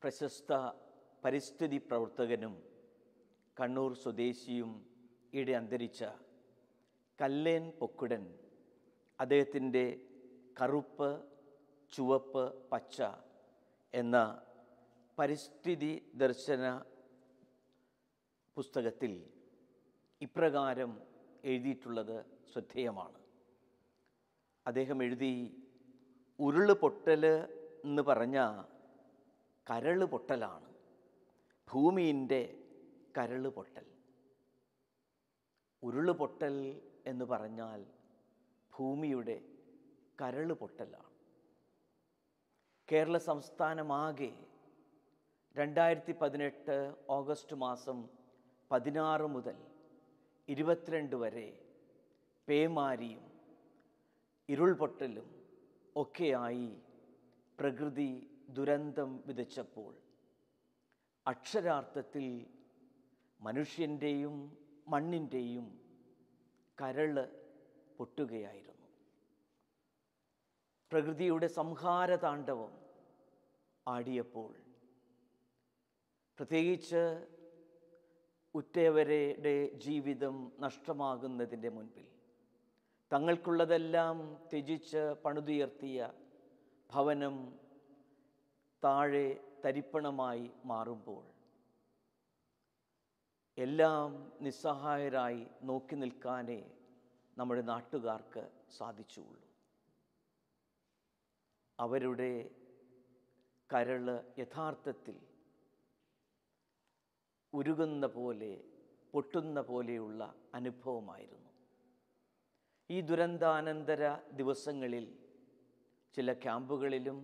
പ്രശസ്ത പരിസ്ഥിതി പ്രവർത്തകനും കണ്ണൂർ സ്വദേശിയും ഈയിടെ അന്തരിച്ച കല്ലേൻ പൊക്കുടൻ അദ്ദേഹത്തിൻ്റെ കറുപ്പ്, ചുവപ്പ്, പച്ച എന്ന പരിസ്ഥിതി ദർശന പുസ്തകത്തിൽ ഇപ്രകാരം എഴുതിയിട്ടുള്ളത് ശ്രദ്ധേയമാണ്. അദ്ദേഹം എഴുതി, ഉരുള് പൊട്ടൽ എന്ന് പറഞ്ഞ കരള് പൊട്ടലാണ്, ഭൂമിൻ്റെ കരള് പൊട്ടൽ. ഉരുള് പൊട്ടൽ എന്ന് പറഞ്ഞാൽ ഭൂമിയുടെ കരള് പൊട്ടലാണ്. കേരള സംസ്ഥാനമാകെ 2018 ഓഗസ്റ്റ് മാസം 16 മുതൽ 22 വരെ പേമാരിയും ഇരുൾപൊട്ടലും ഒക്കെയായി പ്രകൃതി ദുരന്തം വിതച്ചപ്പോൾ അക്ഷരാർത്ഥത്തിൽ മനുഷ്യൻ്റെയും മണ്ണിൻ്റെയും കരള് പൊട്ടുകയായിരുന്നു. പ്രകൃതിയുടെ സംഹാരതാണ്ഡവം ആടിയപ്പോൾ പ്രത്യേകിച്ച് ഉറ്റവരുടെ ജീവിതം നഷ്ടമാകുന്നതിൻ്റെ മുൻപിൽ തങ്ങൾക്കുള്ളതെല്ലാം ത്യജിച്ച് പണിതുയർത്തിയ ഭവനം താഴെ തരിപ്പണമായി മാറുമ്പോൾ എല്ലാം നിസ്സഹായരായി നോക്കി നിൽക്കാനേ നമ്മുടെ നാട്ടുകാർക്ക് സാധിച്ചുള്ളൂ. അവരുടെ കരള് യഥാർത്ഥത്തിൽ ഉരുകുന്ന പോലെ, പൊട്ടുന്ന പോലെയുള്ള അനുഭവമായിരുന്നു. ഈ ദുരന്താനന്തര ദിവസങ്ങളിൽ ചില ക്യാമ്പുകളിലും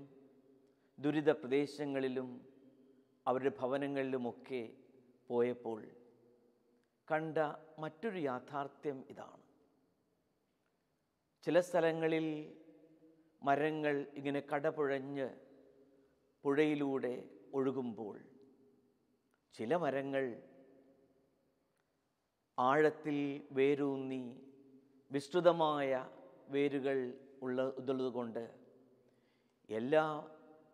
ദുരിത പ്രദേശങ്ങളിലും അവരുടെ ഭവനങ്ങളിലുമൊക്കെ പോയപ്പോൾ കണ്ട മറ്റൊരു യാഥാർത്ഥ്യം ഇതാണ്. ചില സ്ഥലങ്ങളിൽ മരങ്ങൾ ഇങ്ങനെ കടപുഴഞ്ഞ് പുഴയിലൂടെ ഒഴുകുമ്പോൾ ചില മരങ്ങൾ ആഴത്തിൽ വേരൂന്നി വിസ്തൃതമായ വേരുകൾ ഉള്ളതുകൊണ്ട് എല്ലാ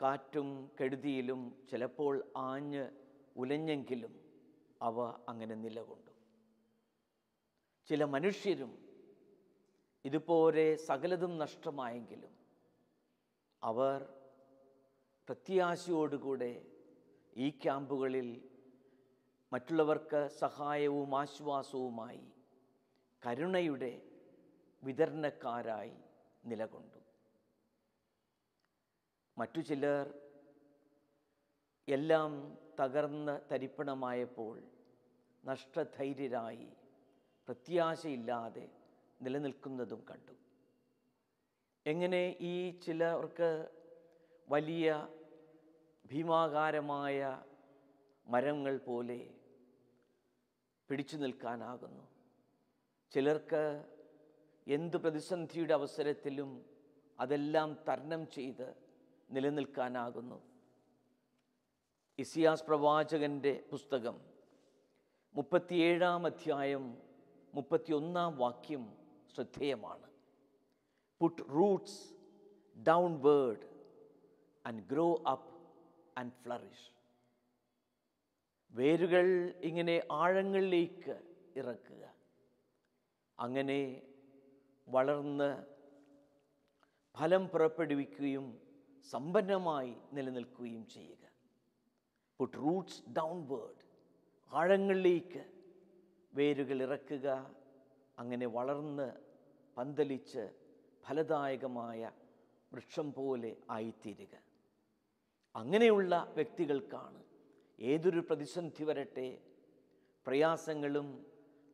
കാറ്റും കെടുതിയിലും ചിലപ്പോൾ ആഞ്ഞ് ഉലഞ്ഞെങ്കിലും അവ അങ്ങനെ നിലകൊണ്ടു. ചില മനുഷ്യരും ഇതുപോലെ സകലതും നഷ്ടമായെങ്കിലും അവർ പ്രത്യാശയോടുകൂടെ ഈ ക്യാമ്പുകളിൽ മറ്റുള്ളവർക്ക് സഹായവും ആശ്വാസവുമായി കരുണയുടെ വിതരണക്കാരായി നിലകൊണ്ടു. മറ്റു ചിലർ എല്ലാം തകർന്ന് തരിപ്പണമായപ്പോൾ നഷ്ടധൈര്യരായി പ്രത്യാശയില്ലാതെ നിലനിൽക്കുന്നതും കണ്ടു. എങ്ങനെ ഈ ചിലർക്ക് വലിയ ഭീമാകാരമായ മരങ്ങൾ പോലെ പിടിച്ചു നിൽക്കാനാകുന്നു, ചിലർക്ക് എന്ത് പ്രതിസന്ധിയുടെ അവസരത്തിലും അതെല്ലാം തരണം ചെയ്ത് നിലനിൽക്കാനാകുന്നു. ഇസിയാസ് പ്രവാചകൻ്റെ പുസ്തകം 37 അധ്യായം 31 വാക്യം ശ്രദ്ധേയമാണ്. Put roots downward and grow up and flourish. വേരുകൾ ഇങ്ങനെ ആഴങ്ങളിലേക്ക് ഇറക്കുക, അങ്ങനെ വളർന്ന് ഫലം പുറപ്പെടുവിക്കുകയും സമ്പന്നമായി നിലനിൽക്കുകയും ചെയ്യുക. പുട്ട് റൂട്ട്സ് ഡൗൺവേർഡ്, ആഴങ്ങളിലേക്ക് വേരുകൾ ഇറക്കുക, അങ്ങനെ വളർന്ന് പന്തലിച്ച് ഫലദായകമായ വൃക്ഷം പോലെ ആയിത്തീരുക. അങ്ങനെയുള്ള വ്യക്തികൾക്കാണ് ഏതൊരു പ്രതിസന്ധി വരട്ടെ, പ്രയാസങ്ങളും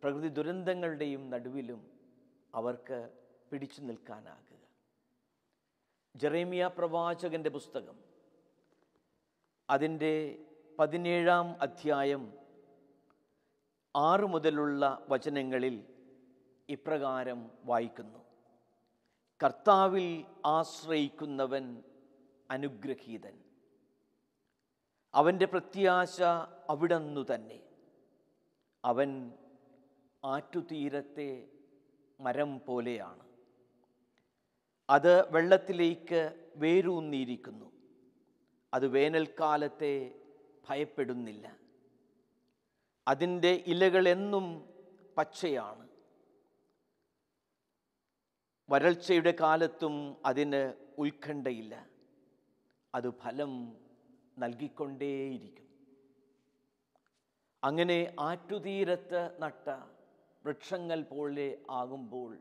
പ്രകൃതി ദുരന്തങ്ങളുടെയും നടുവിലും അവർക്ക് പിടിച്ചു നിൽക്കാനാകുക. ജെറേമിയ പ്രവാചകൻ്റെ പുസ്തകം അതിൻ്റെ 17 അധ്യായം 6 മുതലുള്ള വചനങ്ങളിൽ ഇപ്രകാരം വായിക്കുന്നു: കർത്താവിൽ ആശ്രയിക്കുന്നവൻ അനുഗ്രഹീതൻ, അവൻ്റെ പ്രത്യാശ അവിടുന്ന് തന്നെ. അവൻ ആറ്റുതീരത്തെ മരം പോലെയാണ്. അത് വെള്ളത്തിലേക്ക് വേരൂന്നിയിരിക്കുന്നു. അത് വേനൽക്കാലത്തെ ഭയപ്പെടുന്നില്ല. അതിൻ്റെ ഇലകളെന്നും പച്ചയാണ്. വരൾച്ചയുടെ കാലത്തും അതിന് ഉത്കണ്ഠയില്ല. അത് ഫലം നൽകിക്കൊണ്ടേയിരിക്കും. അങ്ങനെ ആറ്റുതീരത്ത് നട്ട വൃക്ഷങ്ങൾ പോലെ ആകുമ്പോൾ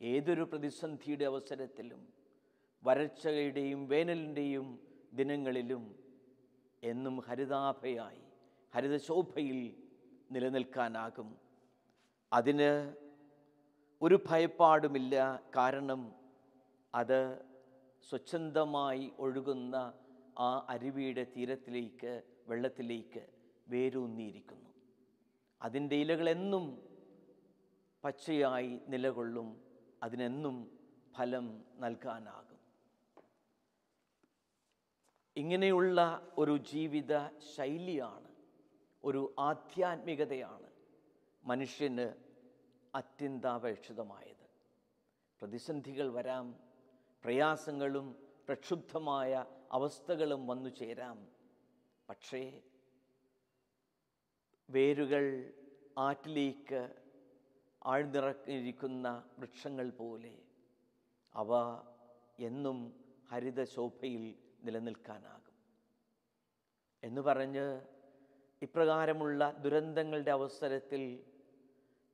ഏതൊരു പ്രതിസന്ധിയുടെ അവസരത്തിലും, വരൾച്ചയുടെയും വേനലിൻ്റെയും ദിനങ്ങളിലും എന്നും ഹരിതാഭയായി, ഹരിതശോഭയിൽ നിലനിൽക്കാനാകും. അതിന് ഒരു ഭയപ്പാടുമില്ല. കാരണം അത് സ്വച്ഛന്തമായി ഒഴുകുന്ന ആ അരുവിയുടെ തീരത്തിലേക്ക്, വെള്ളത്തിലേക്ക് വേരൂന്നിയിരിക്കുന്നു. അതിൻ്റെ ഇലകളെന്നും പച്ചയായി നിലകൊള്ളും. അതിനെന്നും ഫലം നൽകാനാകും. ഇങ്ങനെയുള്ള ഒരു ജീവിത ശൈലിയാണ്, ഒരു ആധ്യാത്മികതയാണ് മനുഷ്യന് അത്യന്താപേക്ഷിതമായത്. പ്രതിസന്ധികൾ വരാം, പ്രയാസങ്ങളും പ്രക്ഷുബ്ധമായ അവസ്ഥകളും വന്നു ചേരാം. പക്ഷേ വേരുകൾ ആറ്റിലേക്ക് ആഴ്ന്നിറങ്ങിയിരിക്കുന്ന വൃക്ഷങ്ങൾ പോലെ അവ എന്നും ഹരിതശോഭയിൽ നിലനിൽക്കാനാകും എന്ന് പറഞ്ഞ് ഇപ്രകാരമുള്ള ദുരന്തങ്ങളുടെ അവസരത്തിൽ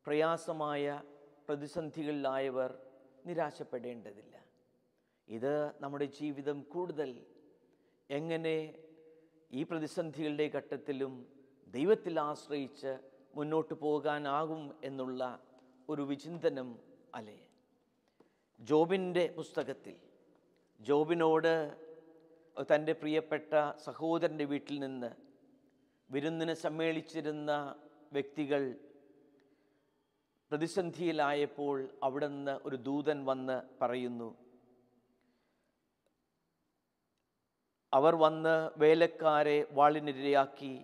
പ്രയാസമായ പ്രതിസന്ധികളിലായവർ നിരാശപ്പെടേണ്ടതില്ല. ഇത് നമ്മുടെ ജീവിതം കൂടുതൽ എങ്ങനെ ഈ പ്രതിസന്ധികളുടെ ഘട്ടത്തിലും ദൈവത്തിൽ ആശ്രയിച്ച് മുന്നോട്ട് പോകാനാകും എന്നുള്ള ഒരു വിചിന്തനം അല്ലേ. ജോബിൻ്റെ പുസ്തകത്തിൽ ജോബിനോട് തൻ്റെ പ്രിയപ്പെട്ട സഹോദരൻ്റെ വീട്ടിൽ നിന്ന് വിരുന്നിന് സമ്മേളിച്ചിരുന്ന വ്യക്തികൾ പ്രതിസന്ധിയിലായപ്പോൾ അവിടുന്ന് ഒരു ദൂതൻ വന്ന് പറയുന്നു, അവർ വന്ന് വേലക്കാരെ വാളിനിരയാക്കി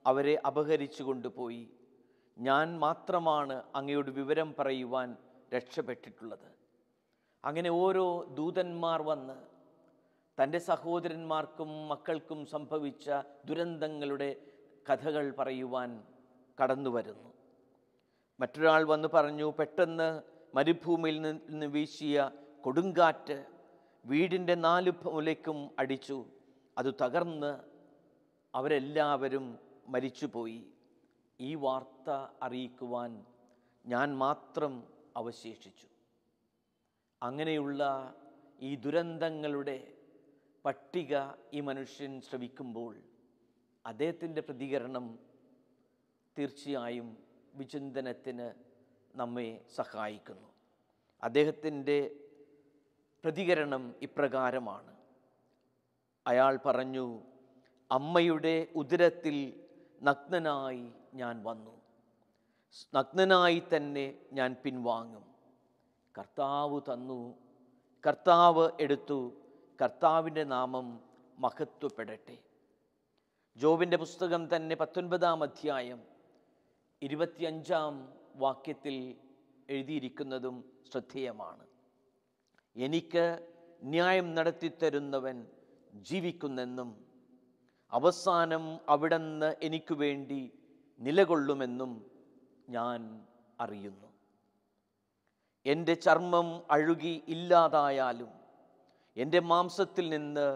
അവരെ അപഹരിച്ചു കൊണ്ടുപോയി. ഞാൻ മാത്രമാണ് അങ്ങയോട് വിവരം പറയുവാൻ രക്ഷപ്പെട്ടിട്ടുള്ളത്. അങ്ങനെ ഓരോ ദൂതന്മാർ വന്ന് തൻ്റെ സഹോദരന്മാർക്കും മക്കൾക്കും സംഭവിച്ച ദുരന്തങ്ങളുടെ കഥകൾ പറയുവാൻ കടന്നു വരുന്നു. മറ്റൊരാൾ വന്ന് പറഞ്ഞു, പെട്ടെന്ന് മരുഭൂമിയിൽ നിന്ന് വീശിയ കൊടുങ്കാറ്റ് വീടിൻ്റെ 4 മൂലയ്ക്കും അടിച്ചു. അത് തകർന്ന് അവരെല്ലാവരും മരിച്ചുപോയി. ഈ വാർത്ത അറിയിക്കുവാൻ ഞാൻ മാത്രം അവശേഷിച്ചു. അങ്ങനെയുള്ള ഈ ദുരന്തങ്ങളുടെ പട്ടിക ഈ മനുഷ്യൻ ശ്രവിക്കുമ്പോൾ അദ്ദേഹത്തിൻ്റെ പ്രതികരണം തീർച്ചയായും വിചിന്തനത്തിന് നമ്മെ സഹായിക്കുന്നു. അദ്ദേഹത്തിൻ്റെ പ്രതികരണം ഇപ്രകാരമാണ്. അയാൾ പറഞ്ഞു, അമ്മയുടെ ഉദരത്തിൽ നഗ്നനായി ഞാൻ വന്നു, നഗ്നനായി തന്നെ ഞാൻ പിൻവാങ്ങും. കർത്താവ് തന്നു, കർത്താവ് എടുത്തു, കർത്താവിൻ്റെ നാമം മഹത്വപ്പെടട്ടെ. ജോബിൻ്റെ പുസ്തകം തന്നെ 19-ാം അധ്യായം 25-ാം വാക്യത്തിൽ എഴുതിയിരിക്കുന്നതും ശ്രദ്ധേയമാണ്. എനിക്ക് ന്യായം നടത്തിത്തരുന്നവൻ ജീവിക്കുന്നെന്നും അവസാനം അവിടുന്ന് എനിക്ക് വേണ്ടി നിലകൊള്ളുമെന്നും ഞാൻ അറിയുന്നു. എൻ്റെ ചർമ്മം അഴുകി ഇല്ലാതായാലും എൻ്റെ മാംസത്തിൽ നിന്ന്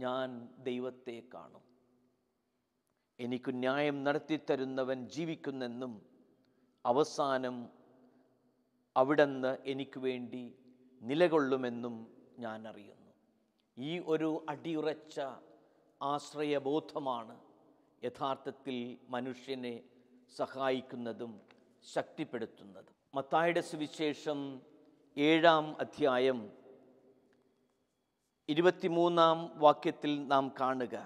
ഞാൻ ദൈവത്തെ കാണും. എനിക്ക് ന്യായം നടത്തിത്തരുന്നവൻ ജീവിക്കുന്നെന്നും അവസാനം അവിടുന്ന് എനിക്ക് വേണ്ടി നിലകൊള്ളുമെന്നും ഞാൻ അറിയുന്നു. ഈ ഒരു അടിയുറച്ച ആശ്രയബോധമാണ് യഥാർത്ഥത്തിൽ മനുഷ്യനെ സഹായിക്കുന്നതും ശക്തിപ്പെടുത്തുന്നതും. മത്തായിയുടെ സുവിശേഷം 7-ാം അധ്യായം 23-ാം വാക്യത്തിൽ നാം കാണുക,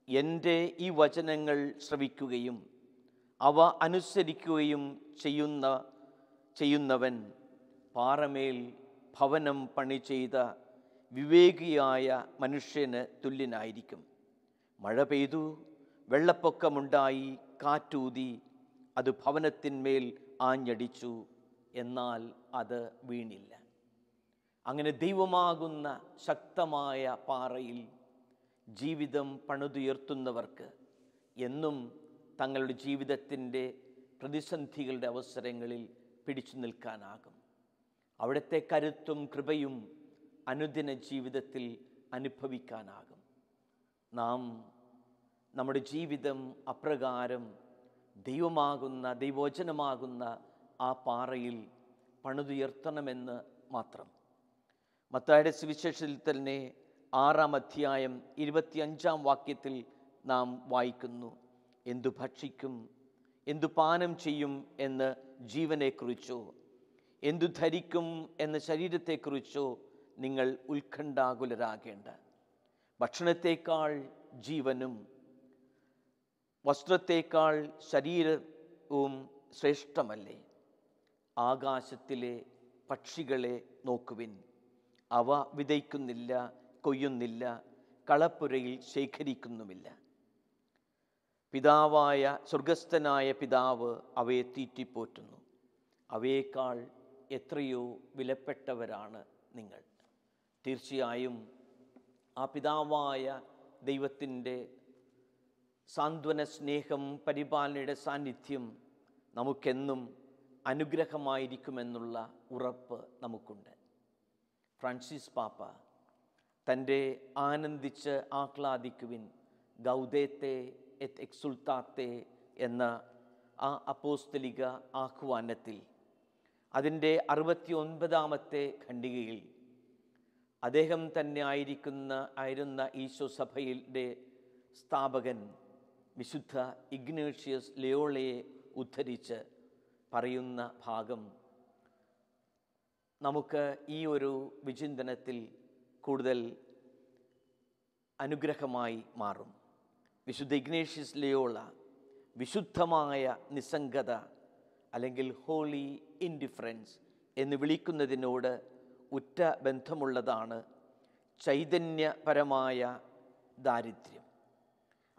എൻ്റെ ഈ വചനങ്ങൾ ശ്രവിക്കുകയും അവ അനുസരിക്കുകയും ചെയ്യുന്നവൻ പാറമേൽ ഭവനം പണി ചെയ്ത വിവേകിയായ മനുഷ്യന് തുല്യനായിരിക്കും. മഴ പെയ്തു, വെള്ളപ്പൊക്കമുണ്ടായി, കാറ്റൂതി, അത് ഭവനത്തിന്മേൽ ആഞ്ഞടിച്ചു, എന്നാൽ അത് വീണില്ല. അങ്ങനെ ദൈവമാകുന്ന ശക്തമായ പാറയിൽ ജീവിതം പണിതുയർത്തുന്നവർക്ക് എന്നും തങ്ങളുടെ ജീവിതത്തിൻ്റെ പ്രതിസന്ധികളുടെ അവസരങ്ങളിൽ പിടിച്ചു നിൽക്കാനാകും. അവിടുത്തെ കരുത്തും കൃപയും അനുദിന ജീവിതത്തിൽ അനുഭവിക്കാനാകും. നാം നമ്മുടെ ജീവിതം അപ്രകാരം ദൈവവചനമാകുന്ന ആ പാറയിൽ പണിതുയർത്തണമെന്ന് മാത്രം. മത്തായിയുടെ സുവിശേഷത്തിൽ തന്നെ 6-ാം അധ്യായം 25-ാം വാക്യത്തിൽ നാം വായിക്കുന്നു, എന്തു ഭക്ഷിക്കും, എന്തു പാനം ചെയ്യും എന്ന് ജീവനെക്കുറിച്ചോ, എന്തു ധരിക്കും എന്ന ശരീരത്തെക്കുറിച്ചോ നിങ്ങൾ ഉത്കണ്ഠാകുലരാകേണ്ട. ഭക്ഷണത്തേക്കാൾ ജീവനും വസ്ത്രത്തേക്കാൾ ശരീരവും ശ്രേഷ്ഠമല്ലേ? ആകാശത്തിലെ പക്ഷികളെ നോക്കുവിൻ, അവ വിതയ്ക്കുന്നില്ല, കൊയ്യുന്നില്ല, കളപ്പുരയിൽ ശേഖരിക്കുന്നുമില്ല. പിതാവായ സ്വർഗസ്ഥനായ പിതാവ് അവയെ തീറ്റിപ്പോറ്റുന്നു. അവയേക്കാൾ എത്രയോ വിലപ്പെട്ടവരാണ് നിങ്ങൾ. തീർച്ചയായും ആ പിതാവായ ദൈവത്തിൻ്റെ സാന്ത്വന സ്നേഹം, പരിപാലനയുടെ സാന്നിധ്യം നമുക്കെന്നും അനുഗ്രഹമായിരിക്കുമെന്നുള്ള ഉറപ്പ് നമുക്കുണ്ട്. ഫ്രാൻസിസ് പാപ്പ തൻ്റെ ആനന്ദിച്ച് ആഹ്ലാദിക്കുവിൻ, ഗൗദേത്തെ എത് എക്സുൾത്താത്തെ എന്ന ആ അപ്പോസ്തലിക ആഹ്വാനത്തിൽ അതിൻ്റെ 69-ാമത്തെ ഖണ്ഡികയിൽ അദ്ദേഹം തന്നെ ആയിരുന്ന ഈശോ സഭയുടെ സ്ഥാപകൻ വിശുദ്ധ ഇഗ്നേഷ്യസ് ലയോളയെ ഉദ്ധരിച്ച് പറയുന്ന ഭാഗം നമുക്ക് ഈ ഒരു വിചിന്തനത്തിൽ കൂടുതൽ അനുഗ്രഹമായി മാറും. വിശുദ്ധ ഇഗ്നേഷ്യസ് ലയോള വിശുദ്ധമായ നിസ്സംഗത അല്ലെങ്കിൽ ഹോളി ഇൻഡിഫറൻസ് എന്ന് വിളിക്കുന്നതിനോട് ഉറ്റ ബന്ധമുള്ളതാണ് ചൈതന്യപരമായ ദാരിദ്ര്യം.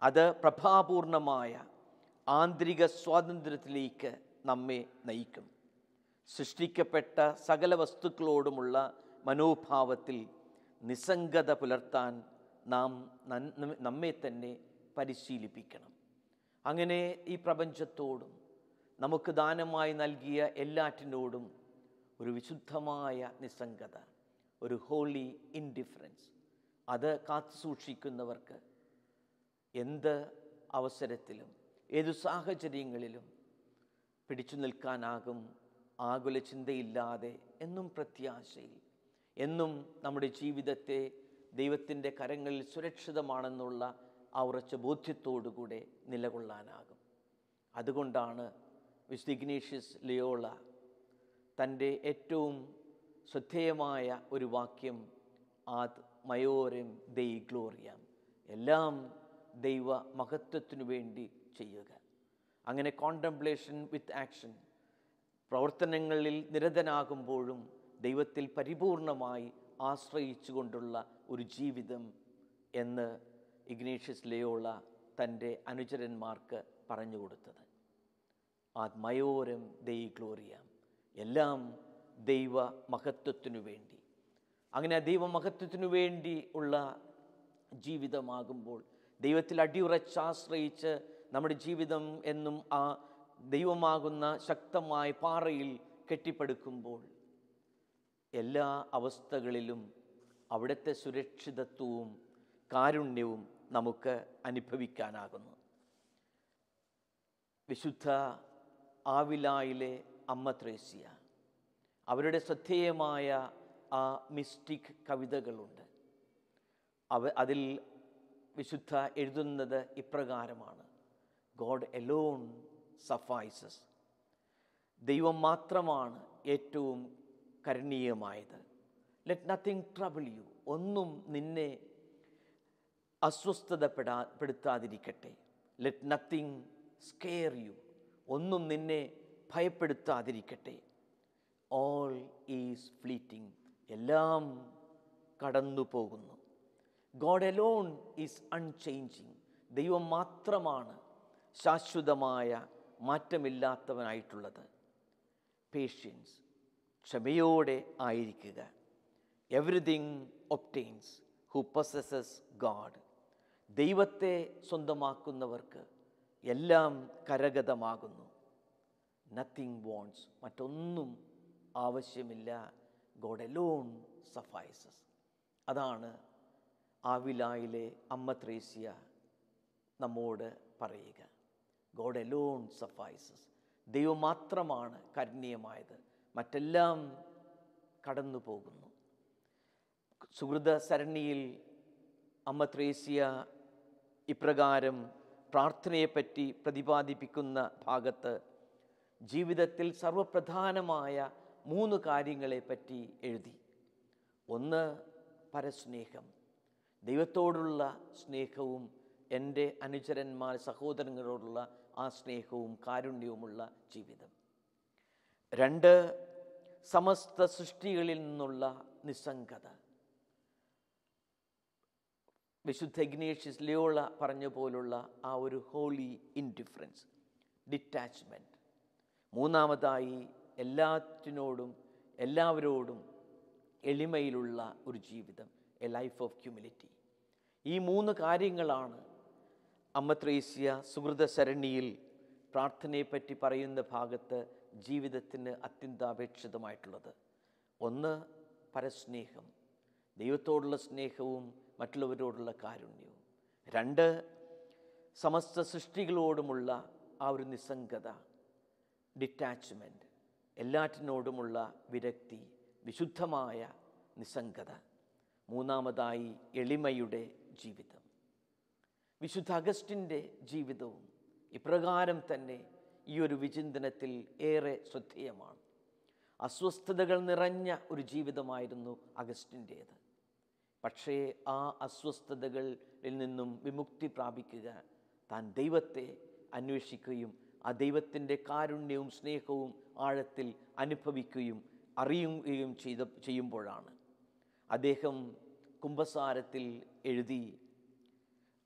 അത് പ്രഭാപൂർണമായ ആന്തരിക സ്വാതന്ത്ര്യത്തിലേക്ക് നമ്മെ നയിക്കും. സൃഷ്ടിക്കപ്പെട്ട സകല വസ്തുക്കളോടുമുള്ള മനോഭാവത്തിൽ നിസ്സംഗത പുലർത്താൻ നാം നമ്മെ തന്നെ പരിശീലിപ്പിക്കണം. അങ്ങനെ ഈ പ്രപഞ്ചത്തോടും നമുക്ക് ദാനമായി നൽകിയ എല്ലാറ്റിനോടും ഒരു വിശുദ്ധമായ നിസ്സംഗത, ഒരു ഹോളി ഇൻഡിഫറൻസ്, അത് കാത്തു സൂക്ഷിക്കുന്നവർക്ക് എന്ത് അവസരത്തിലും ഏതു സാഹചര്യങ്ങളിലും പിടിച്ചു നിൽക്കാനാകും. ആകുല ചിന്തയില്ലാതെ എന്നും പ്രത്യാശയിൽ, എന്നും നമ്മുടെ ജീവിതത്തെ ദൈവത്തിൻ്റെ കരങ്ങളിൽ സുരക്ഷിതമാണെന്നുള്ള ആ ഉറച്ച ബോധ്യത്തോടുകൂടെ നിലകൊള്ളാനാകും. അതുകൊണ്ടാണ് വിശുദ്ധ ഇഗ്നേഷ്യസ് ലയോള തൻ്റെ ഏറ്റവും ശ്രദ്ധേയമായ ഒരു വാക്യം ആദ് മയോരം ദെയ് ഗ്ലോറിയാം, എല്ലാം ദൈവ മഹത്വത്തിനു വേണ്ടി ചെയ്യുക. അങ്ങനെ കോണ്ടംപ്ലേഷൻ വിത്ത് ആക്ഷൻ, പ്രവർത്തനങ്ങളിൽ നിരതനാകുമ്പോഴും ദൈവത്തിൽ പരിപൂർണമായി ആശ്രയിച്ചുകൊണ്ടുള്ള ഒരു ജീവിതം എന്ന് ഇഗ്നേഷ്യസ് ലയോള തൻ്റെ അനുചരന്മാർക്ക് പറഞ്ഞു കൊടുത്തത്. ആദ് മയോരം ദെയ് ഗ്ലോറിയാം, എല്ലാം ദൈവ മഹത്വത്തിനു വേണ്ടി. അങ്ങനെ ദൈവമഹത്വത്തിനു വേണ്ടി ഉള്ള ജീവിതമാകുമ്പോൾ, ദൈവത്തിൽ അടിയുറച്ചാശ്രയിച്ച് നമ്മുടെ ജീവിതം എന്നും ആ ദൈവമാകുന്ന ശക്തമായ പാറയിൽ കെട്ടിപ്പടുക്കുമ്പോൾ എല്ലാ അവസ്ഥകളിലും അവിടുത്തെ സുരക്ഷിതത്വവും കാരുണ്യവും നമുക്ക് അനുഭവിക്കാനാകുന്നു. വിശുദ്ധ ആവിലായിലെ അമ്മ ത്രേസ്യ, അവരുടെ ശ്രദ്ധേയമായ ആ മിസ്റ്റിക് കവിതകളുണ്ട്. അതിൽ വിശുദ്ധ എഴുതുന്നത് ഇപ്രകാരമാണ്: ഗോഡ് എലോൺ സഫൈസസ്, ദൈവം മാത്രമാണ് ഏറ്റവും കരുണീയമായത്. ലെറ്റ് നത്തിങ് ട്രബിൾ യു, ഒന്നും നിന്നെ അസ്വസ്ഥതപ്പെടുത്താതിരിക്കട്ടെ. ലെറ്റ് നത്തിങ് സ്കെയർ യു, ഒന്നും നിന്നെ ഭയപ്പെടുത്താതിരിക്കട്ടെ. ഓൾ ഈസ് ഫ്ലീറ്റിംഗ്, എല്ലാം കടന്നു പോകുന്നു. ഗോഡ് എലോൺ ഈസ് അൺചേഞ്ചിങ്, ദൈവം മാത്രമാണ് ശാശ്വതമായ മാറ്റമില്ലാത്തവനായിട്ടുള്ളത്. പേഷ്യൻസ്, ക്ഷമയോടെ ആയിരിക്കുക. Everything obtains who possesses God. ദൈവത്തെ സ്വന്തമാക്കുന്നവർക്ക് എല്ലാം കരഗതമാകുന്നു. നത്തിങ് വോൺസ്, മറ്റൊന്നും ആവശ്യമില്ല. God alone suffices. അതാണ് ആവിലായിലെ അമ്മ ത്രേസ്യ നമ്മോട് പറയുക. God alone suffices. ദൈവം മാത്രമാണ് കരുണ്യമായത്, മറ്റെല്ലാം കടന്നു പോകുന്നു. സുഹൃത സരണിയിൽ അമ്മ ത്രേസ്യ ഇപ്രകാരം പ്രാർത്ഥനയെപ്പറ്റി പ്രതിപാദിപ്പിക്കുന്ന ഭാഗത്ത് ജീവിതത്തിൽ സർവപ്രധാനമായ 3 കാര്യങ്ങളെപ്പറ്റി എഴുതി. ഒന്ന്, പരസ്നേഹം, ദൈവത്തോടുള്ള സ്നേഹവും എൻ്റെ അനുചരന്മാർ സഹോദരങ്ങളോടുള്ള ആ സ്നേഹവും കാരുണ്യവുമുള്ള ജീവിതം. 2, സമസ്ത സൃഷ്ടികളിൽ നിന്നുള്ള നിസ്സംഗത. വിശുദ്ധ ഇഗ്നേഷ്യസ് ലയോള പറഞ്ഞ പോലുള്ള ആ ഒരു ഹോളി ഇൻഡിഫറൻസ്, ഡിറ്റാച്ച്മെൻറ്റ്. 3, എല്ലാറ്റിനോടും എല്ലാവരോടും എളിമയിലുള്ള ഒരു ജീവിതം, എ ലൈഫ് ഓഫ് ഹ്യൂമിലിറ്റി. ഈ 3 കാര്യങ്ങളാണ് അമ്മ ത്രേസ്യ സുഹൃത സരണിയിൽ പ്രാർത്ഥനയെപ്പറ്റി പറയുന്ന ഭാഗത്ത് ജീവിതത്തിന് അത്യന്താപേക്ഷിതമായിട്ടുള്ളത്. 1, പരസ്നേഹം, ദൈവത്തോടുള്ള സ്നേഹവും മറ്റുള്ളവരോടുള്ള കാരുണ്യവും. 2, സമസ്ത സൃഷ്ടികളോടുമുള്ള ആ ഒരു നിസ്സംഗത, ഡിറ്റാച്ച്മെൻറ്റ്, എല്ലാറ്റിനോടുമുള്ള വിരക്തി, വിശുദ്ധമായ നിസ്സംഗത. 3, എളിമയുടെ ജീവിതം. വിശുദ്ധ അഗസ്റ്റിൻ്റെ ജീവിതവും ഇപ്രകാരം തന്നെ ഈ ഒരു വിചിന്തനത്തിൽ ഏറെ ശ്രദ്ധേയമാണ്. അസ്വസ്ഥതകൾ നിറഞ്ഞ ഒരു ജീവിതമായിരുന്നു അഗസ്റ്റിൻ്റേത്. പക്ഷേ ആ അസ്വസ്ഥതകളിൽ നിന്നും വിമുക്തി പ്രാപിക്കുക, താൻ ദൈവത്തെ അന്വേഷിക്കുകയും ആ ദൈവത്തിൻ്റെ കാരുണ്യവും സ്നേഹവും ആഴത്തിൽ അനുഭവിക്കുകയും അറിയുകയും ചെയ്യുമ്പോഴാണ്. അദ്ദേഹം കുമ്പസാരത്തിൽ എഴുതി,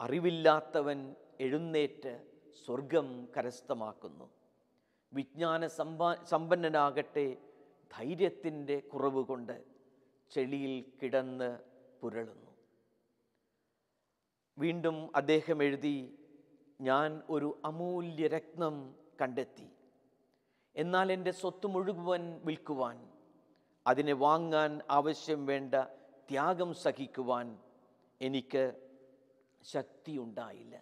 അറിവില്ലാത്തവൻ എഴുന്നേറ്റ് സ്വർഗം കരസ്ഥമാക്കുന്നു. വിജ്ഞാന സമ്പന്നനാകട്ടെ ധൈര്യത്തിൻ്റെ കുറവ് കൊണ്ട് ചെളിയിൽ കിടന്ന് പുരളുന്നു. വീണ്ടും അദ്ദേഹം എഴുതി, ഞാൻ ഒരു അമൂല്യ രത്നം കണ്ടെത്തി. എന്നാൽ എൻ്റെ സ്വത്ത് മുഴുവൻ വിൽക്കുവാൻ, അതിനെ വാങ്ങാൻ ആവശ്യം വേണ്ട ത്യാഗം സഹിക്കുവാൻ എനിക്ക് ശക്തിയുണ്ടായില്ല.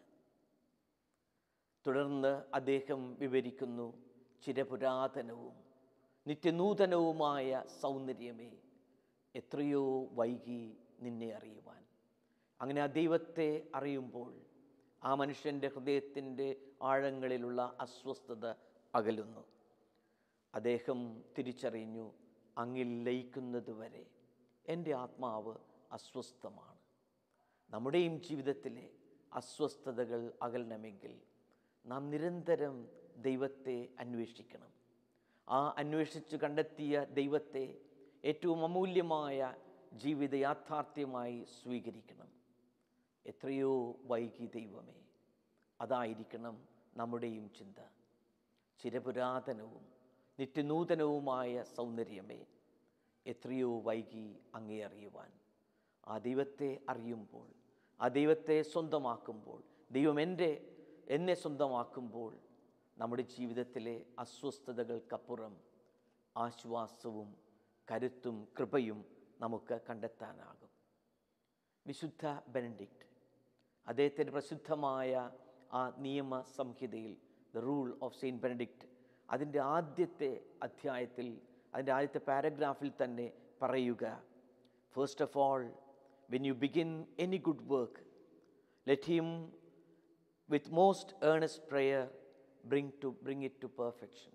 തുടർന്ന് അദ്ദേഹം വിവരിക്കുന്നു, ചിരപുരാതനവും നിത്യനൂതനവുമായ സൗന്ദര്യമേ, എത്രയോ വൈകി നിന്നെ അറിയുവാൻ. അങ്ങനെ ആ ദൈവത്തെ അറിയുമ്പോൾ ആ മനുഷ്യൻ്റെ ഹൃദയത്തിൻ്റെ ആഴങ്ങളിലുള്ള അസ്വസ്ഥത അകലുന്നു. അദ്ദേഹം തിരിച്ചറിഞ്ഞു, അങ്ങിൽ ലയിക്കുന്നതുവരെ എൻ്റെ ആത്മാവ് അസ്വസ്ഥമാണ്. നമ്മുടെയും ജീവിതത്തിലെ അസ്വസ്ഥതകൾ അകലണമെങ്കിൽ നാം നിരന്തരം ദൈവത്തെ അന്വേഷിക്കണം. ആ അന്വേഷിച്ച് കണ്ടെത്തിയ ദൈവത്തെ ഏറ്റവും അമൂല്യമായ ജീവിത യാഥാർത്ഥ്യമായി സ്വീകരിക്കണം. എത്രയോ വൈകി ദൈവമേ, അതായിരിക്കണം നമ്മുടെയും ചിന്ത. ചിരപുരാതനവും നിത്യനൂതനവുമായ സൗന്ദര്യമേ, എത്രയോ വൈകി അങ്ങേ അറിയുവാൻ. ആ ദൈവത്തെ അറിയുമ്പോൾ, ആ ദൈവത്തെ സ്വന്തമാക്കുമ്പോൾ, ദൈവം എന്നെ സ്വന്തമാക്കുമ്പോൾ നമ്മുടെ ജീവിതത്തിലെ അസ്വസ്ഥതകൾക്കപ്പുറം ആശ്വാസവും കരുത്തും കൃപയും നമുക്ക് കണ്ടെത്താനാകും. വിശുദ്ധ ബെനഡിക്റ്റ് അദ്ദേഹത്തിൻ്റെ പ്രസിദ്ധമായ ആ നിയമ സംഹിതയിൽ, the rule of Saint Benedict, അതിൻ്റെ ആദ്യത്തെ അധ്യായത്തിൽ, അതിൻ്റെ ആദ്യത്തെ പാരഗ്രാഫിൽ തന്നെ പറയുക, first of all, when you begin any good work, let him with most earnest prayer bring it to perfection.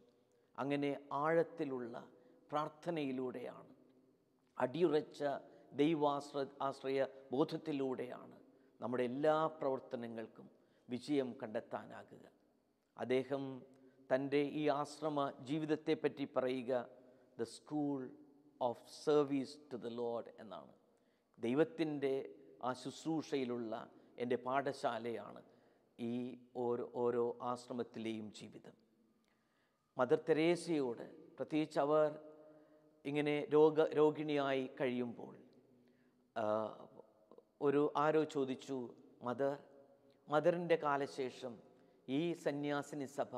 അങ്ങനെ ആഴത്തിലുള്ള പ്രാർത്ഥനയിലൂടെയാണ്, അടിയുറച്ച ദൈവാശ്രയ ബോധത്തിലൂടെയാണ് നമ്മുടെ എല്ലാ പ്രവർത്തനങ്ങൾക്കും വിജയം കണ്ടെത്താനാകുക. അദ്ദേഹം തൻ്റെ ഈ ആശ്രമ ജീവിതത്തെപ്പറ്റി പറയുക, the school of service to the lord എന്നാണ്. ദൈവത്തിൻ്റെ ആ ശുശ്രൂഷയിലുള്ള എൻ്റെ പാഠശാലയാണ് ഈ ഓരോ ആശ്രമത്തിലെയും ജീവിതം. മദർ തെരേസയോട് പ്രത്യേകിച്ച് അവർ ഇങ്ങനെ രോഗിണിയായി കഴിയുമ്പോൾ ആരോ ചോദിച്ചു, മദറിൻ്റെ കാലശേഷം ഈ സന്യാസിനി സഭ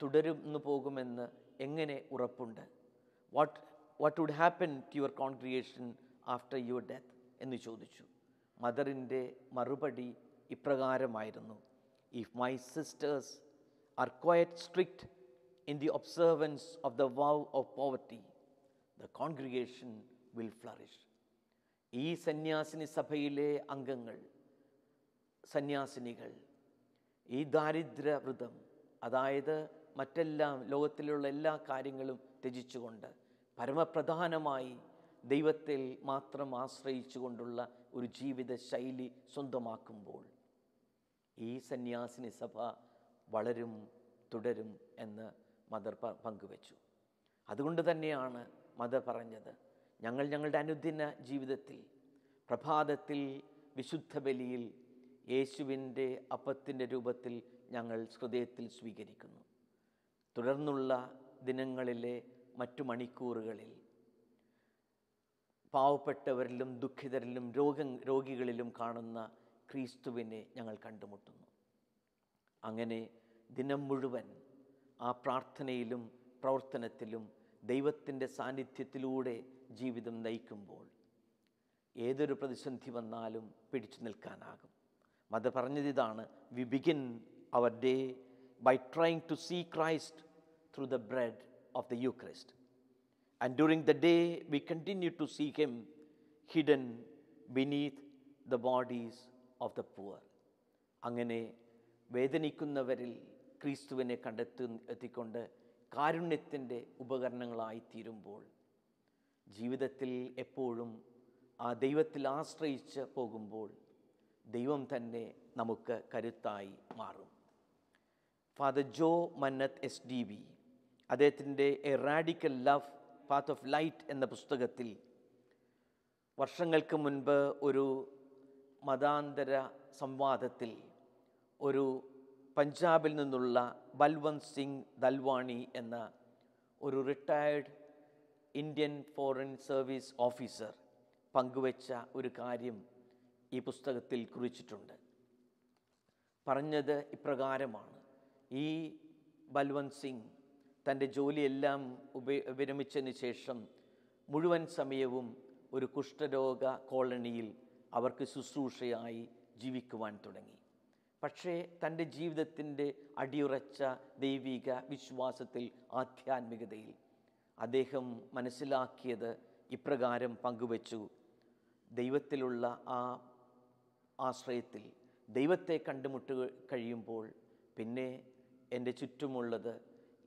തുടരുന്നു പോകുമെന്ന് എങ്ങനെ ഉറപ്പുണ്ട്? What would happen to your congregation after your death എന്ന് ചോദിച്ചു. മദറിൻ്റെ മറുപടി ഇപ്രകാരമായിരുന്നു: if my sisters are quite strict in the observance of the vow of poverty, the congregation will flourish. ഈ സന്യാസിനി സഭയിലെ അംഗങ്ങൾ, സന്യാസിനികൾ ഈ ദാരിദ്ര്യവ്രതം, അതായത് മറ്റെല്ലാം ലോകത്തിലുള്ള എല്ലാ കാര്യങ്ങളും ത്യജിച്ചുകൊണ്ട് പരമപ്രധാനമായി ദൈവത്തിൽ മാത്രം ആശ്രയിച്ചുകൊണ്ടുള്ള ഒരു ജീവിത ശൈലി സ്വന്തമാക്കുമ്പോൾ ഈ സന്യാസിനി സഭ വളരും, തുടരും എന്ന് മദർ പങ്കുവച്ചു. അതുകൊണ്ട് തന്നെയാണ് മദർ പറഞ്ഞത്, ഞങ്ങളുടെ അനുദിന ജീവിതത്തിൽ പ്രഭാതത്തിൽ വിശുദ്ധ ബലിയിൽ യേശുവിൻ്റെ അപ്പത്തിൻ്റെ രൂപത്തിൽ ഞങ്ങൾ ഹൃദയത്തിൽ സ്വീകരിക്കുന്നു. തുടർന്നുള്ള ദിനങ്ങളിലെ മറ്റു മണിക്കൂറുകളിൽ പാവപ്പെട്ടവരിലും ദുഃഖിതരിലും രോഗികളിലും കാണുന്ന ക്രിസ്തുവിനെ ഞങ്ങൾ കണ്ടുമുട്ടുന്നു. അങ്ങനെ ദിനം മുഴുവൻ ആ പ്രാർത്ഥനയിലും പ്രവർത്തനത്തിലും ദൈവത്തിൻ്റെ സാന്നിധ്യത്തിലൂടെ ജീവിതം നയിക്കുമ്പോൾ ഏതൊരു പ്രതിസന്ധി വന്നാലും പിടിച്ചു നിൽക്കാനാകും. മദർ പറഞ്ഞത് ഇതാണ്: we begin our day by trying to see Christ through the bread of the Eucharist, and during the day we continue to see him hidden beneath the bodies of the poor. അങ്ങനെ വേദനിക്കുന്നവരിൽ ക്രിസ്തുവിനെ എത്തിക്കൊണ്ട് കാരുണ്യത്തിൻ്റെ ഉപകരണങ്ങളായി തീരുമ്പോൾ ജീവിതത്തിൽ എപ്പോഴും ആ ദൈവത്തിൽ ആശ്രയിച്ച് പോകുമ്പോൾ ദൈവം തന്നെ നമുക്ക് കരുത്തായി മാറും. ഫാദർ ജോ മന്നത്ത് SDV അദ്ദേഹത്തിൻ്റെ A radical love path of light എന്ന പുസ്തകത്തിൽ വർഷങ്ങൾക്ക് മുൻപ് ഒരു മതാന്തര സംവാദത്തിൽ ഒരു പഞ്ചാബിൽ നിന്നുള്ള ബൽവന്ത് സിംഗ് ദൽവാണി എന്ന ഒരു retired Indian foreign service officer പങ്കുവച്ച ഒരു കാര്യം ഈ പുസ്തകത്തിൽ കുറിച്ചിട്ടുണ്ട്. പറഞ്ഞത് ഇപ്രകാരമാണ്: ഈ ബൽവന്ത് സിംഗ് തൻ്റെ ജോലിയെല്ലാം വിരമിച്ചതിന് ശേഷം മുഴുവൻ സമയവും ഒരു കുഷ്ഠരോഗ കോളനിയിൽ അവർക്ക് ശുശ്രൂഷയായി ജീവിക്കുവാൻ തുടങ്ങി. പക്ഷേ തൻ്റെ ജീവിതത്തിൻ്റെ അടിയുറച്ച ദൈവിക വിശ്വാസത്തിൽ, ആധ്യാത്മികതയിൽ അദ്ദേഹം മനസ്സിലാക്കിയത് ഇപ്രകാരം പങ്കുവച്ചു: ദൈവത്തിലുള്ള ആ ആശ്രയത്തിൽ ദൈവത്തെ കണ്ടുമുട്ടുക കഴിയുമ്പോൾ പിന്നെ എൻ്റെ ചുറ്റുമുള്ളത്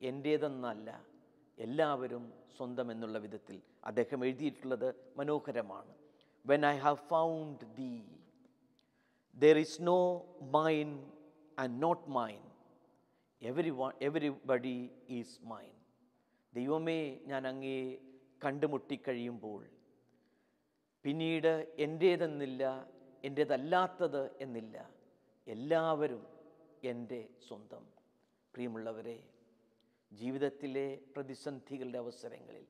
എൻ്റേതെന്നല്ല, എല്ലാവരും സ്വന്തം എന്നുള്ള വിധത്തിൽ അദ്ദേഹം എഴുതിയിട്ടുള്ളത് മനോഹരമാണ്. When I have found thee, there is no mine and not mine. Everybody is mine. ദൈവമേ, ഞാൻ അങ്ങയെ കണ്ടുമുട്ടിക്കഴിയുമ്പോൾ പിന്നീട് എൻ്റേതെന്നില്ല, എൻ്റേതല്ലാത്തത് എന്നില്ല, എല്ലാവരും എൻ്റെ സ്വന്തം. പ്രിയമുള്ളവരെ, ജീവിതത്തിലെ പ്രതിസന്ധികളുടെ അവസരങ്ങളിൽ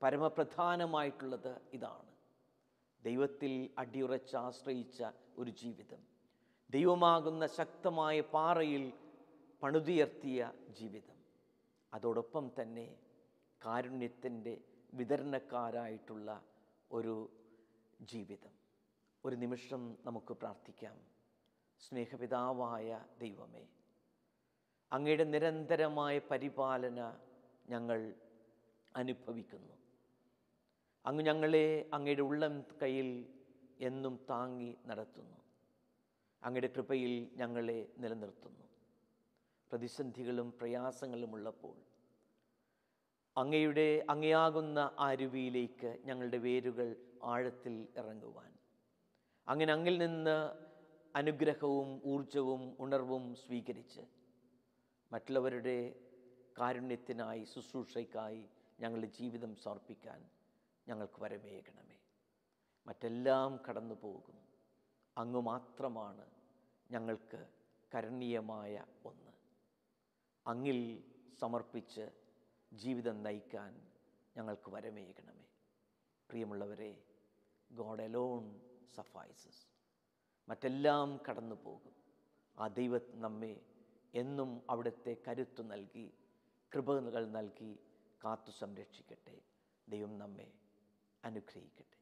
പരമപ്രധാനമായിട്ടുള്ളത് ഇതാണ്: ദൈവത്തിൽ അടിയുറച്ച് ആശ്രയിച്ച ഒരു ജീവിതം, ദൈവമാകുന്ന ശക്തമായ പാറയിൽ പണിതുയർത്തിയ ജീവിതം, അതോടൊപ്പം തന്നെ കാരുണ്യത്തിൻ്റെ വിതരണക്കാരായിട്ടുള്ള ഒരു ജീവിതം. ഒരു നിമിഷം നമുക്ക് പ്രാർത്ഥിക്കാം. സ്നേഹപിതാവായ ദൈവമേ, അങ്ങയുടെ നിരന്തരമായ പരിപാലന ഞങ്ങൾ അനുഭവിക്കുന്നു. അങ്ങ് ഞങ്ങളെ അങ്ങയുടെ ഉള്ളം കയ്യിൽ എന്നും താങ്ങി നടത്തുന്നു. അങ്ങയുടെ കൃപയിൽ ഞങ്ങളെ നിലനിർത്തുന്നു. പ്രതിസന്ധികളും പ്രയാസങ്ങളും ഉള്ളപ്പോൾ അങ്ങയാകുന്ന ആ അരുവിയിലേക്ക് ഞങ്ങളുടെ വേരുകൾ ആഴത്തിൽ ഇറങ്ങുവാൻ, അങ്ങനെ അങ്ങിൽ നിന്ന് അനുഗ്രഹവും ഊർജവും ഉണർവും സ്വീകരിച്ച് മറ്റുള്ളവരുടെ കാരുണ്യത്തിനായി, ശുശ്രൂഷയ്ക്കായി ഞങ്ങളുടെ ജീവിതം സമർപ്പിക്കാൻ ഞങ്ങൾക്ക് വരമേകണമേ. മറ്റെല്ലാം കടന്നു പോകും. അങ്ങ് മാത്രമാണ് ഞങ്ങൾക്ക് കരണീയമായ ഒന്ന്. അങ്ങിൽ സമർപ്പിച്ച് ജീവിതം നയിക്കാൻ ഞങ്ങൾക്ക് വരമേകണമേ. പ്രിയമുള്ളവരെ, ഗോഡ് അലോൺ സഫൈസസ്. മറ്റെല്ലാം കടന്നു പോകും. ആ ദൈവം നമ്മെ എന്നും അവിടുത്തെ കരുത്തു നൽകി, കൃപകൾ നൽകി കാത്തു സംരക്ഷിക്കട്ടെ. ദൈവം നമ്മെ അനുഗ്രഹിക്കട്ടെ.